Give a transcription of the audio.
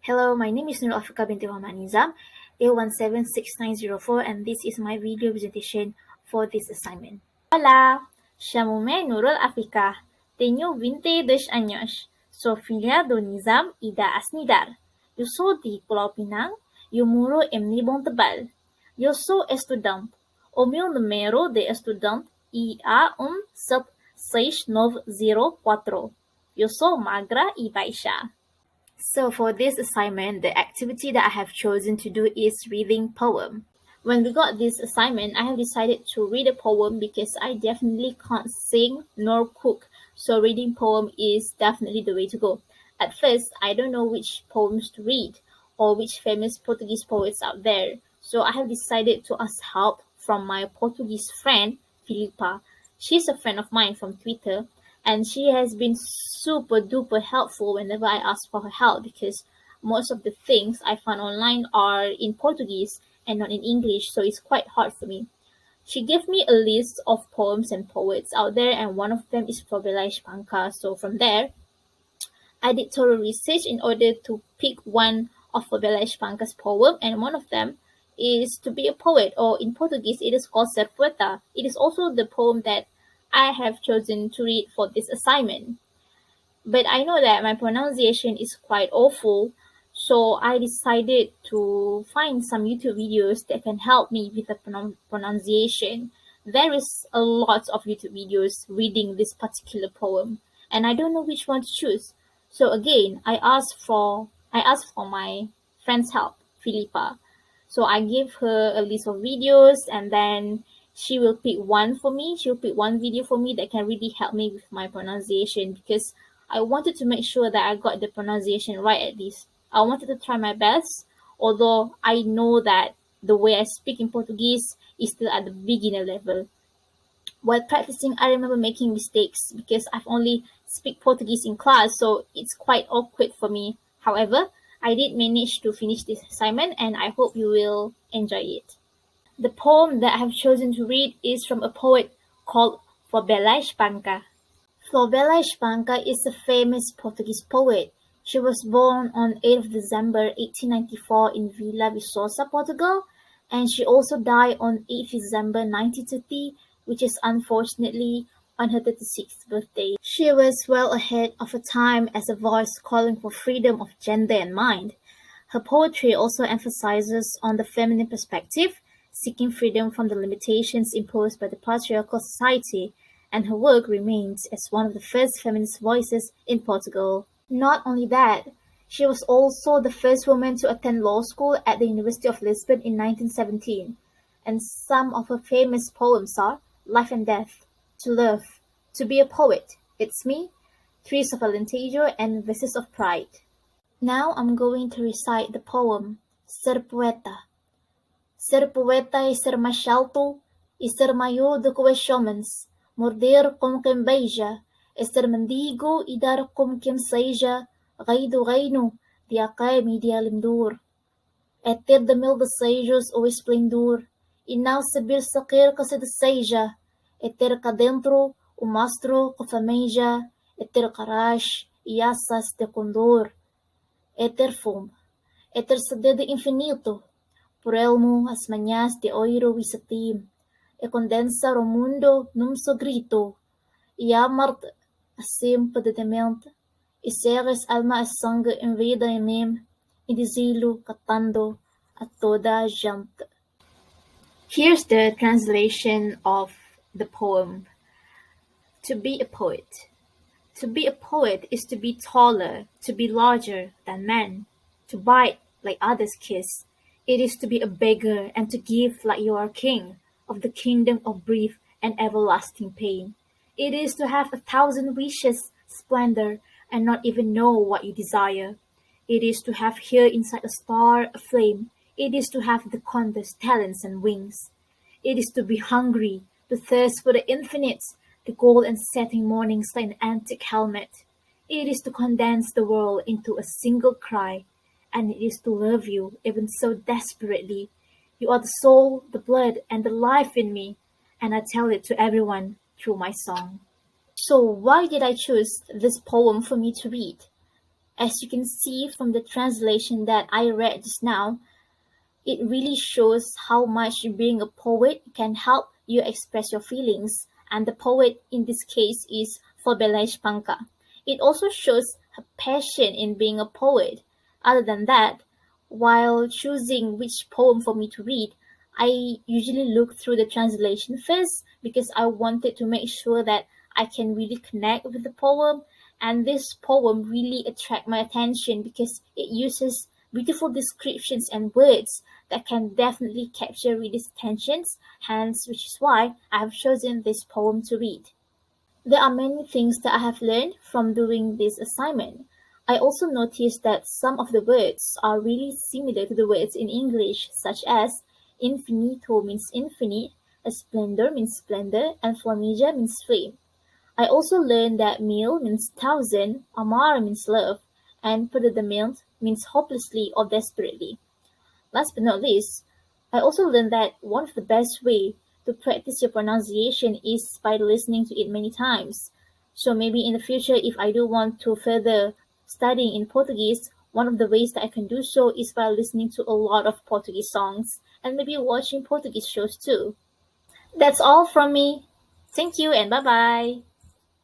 Hello, my name is Nurul Afiqah binti Nizam, A176904, and this is my video presentation for this assignment. Hola, llamo-me Nurul Afiqah. Tenho 22 anos. Sou filha do Nizam e da Asnidar. Eu sou de Pulau Pinang e eu moro em Nibong Tebal. Eu sou estudante. O meu número de estudante é A17604. Eu sou magra e baixa. So for this assignment, the activity that I have chosen to do is reading poem. When we got this assignment, I have decided to read a poem because I definitely can't sing nor cook. So reading poem is definitely the way to go. At first, I don't know which poems to read or which famous Portuguese poets out there. So I have decided to ask help from my Portuguese friend, Filipa. She's a friend of mine from Twitter. And she has been super duper helpful whenever I ask for her help because most of the things I find online are in Portuguese and not in English, so it's quite hard for me. She gave me a list of poems and poets out there, and one of them is Florbela Espanca. So from there, I did thorough research in order to pick one of Florbela Espanca's poem, and one of them is To Be a Poet, or in Portuguese it is called Ser Poeta. It is also the poem that I have chosen to read for this assignment. But I know that my pronunciation is quite awful, so I decided to find some YouTube videos that can help me with the pronunciation. There is a lot of YouTube videos reading this particular poem, and I don't know which one to choose. So again, I asked for my friend's help, Filipa. So I gave her a list of videos, and then she will pick one for me. She'll pick one video for me that can really help me with my pronunciation because I wanted to make sure that I got the pronunciation right at least. I wanted to try my best, although I know that the way I speak in Portuguese is still at the beginner level. While practicing, I remember making mistakes because I've only speak Portuguese in class, so it's quite awkward for me. However, I did manage to finish this assignment, and I hope you will enjoy it. The poem that I have chosen to read is from a poet called Florbela Espanca. Florbela Espanca is a famous Portuguese poet. She was born on 8th of December 1894 in Vila Viçosa, Portugal, and she also died on 8th December 1930, which is unfortunately on her 36th birthday. She was well ahead of her time as a voice calling for freedom of gender and mind. Her poetry also emphasizes on the feminine perspective, seeking freedom from the limitations imposed by the patriarchal society, and her work remains as one of the first feminist voices in Portugal. Not only that, she was also the first woman to attend law school at the University of Lisbon in 1917, and some of her famous poems are Life and Death, To Love, To Be a Poet, It's Me, Trees of Alentejo, and Verses of Pride. Now I'm going to recite the poem Ser Poeta. Ser poeta é ser mais alto e ser maior do que os homens, morder como quem beija, é ser mendigo e dar como quem seja, rei do reino, de Achem e de Alimdor. É ter de mil desejos o esplendor, e não saber sequer que se deseja, é ter cá dentro o mastro que fameja, é ter carás e assas de condor, é ter fome, é ter sede de infinito, por elmo as manhãs de ouro e cetim, e condensar o mundo num só grito, e amar-te assim pedentemente, e seres alma e sangue em vida em mim, e dizê-lo cantando a toda a gente. Here's the translation of the poem. To be a poet. To be a poet is to be taller, to be larger than men, to bite like others kiss. It is to be a beggar and to give like you are king of the kingdom of brief and everlasting pain. It is to have 1,000 wishes, splendor, and not even know what you desire. It is to have here inside a star a flame. It is to have the condor's talons and wings. It is to be hungry, to thirst for the infinite, the gold and setting mornings like an antique helmet. It is to condense the world into a single cry. And it is to love you even so desperately. You are the soul, the blood, and the life in me, and I tell it to everyone through my song. So why did I choose this poem for me to read? As you can see from the translation that I read just now, it really shows how much being a poet can help you express your feelings, and the poet in this case is Florbela Espanca. It also shows her passion in being a poet. Other than that, while choosing which poem for me to read, I usually look through the translation first because I wanted to make sure that I can really connect with the poem, and this poem really attracted my attention because it uses beautiful descriptions and words that can definitely capture readers' attentions, hence which is why I have chosen this poem to read. There are many things that I have learned from doing this assignment. I also noticed that some of the words are really similar to the words in English, such as infinito means infinite, splendor means splendor, and flamija means flame. I also learned that mil means thousand, amar means love, and perdamaian means hopelessly or desperately. Last but not least, I also learned that one of the best way to practice your pronunciation is by listening to it many times. So maybe in the future, if I do want to further studying in Portuguese, one of the ways that I can do so is by listening to a lot of Portuguese songs and maybe watching Portuguese shows too. That's all from me. Thank you and bye bye.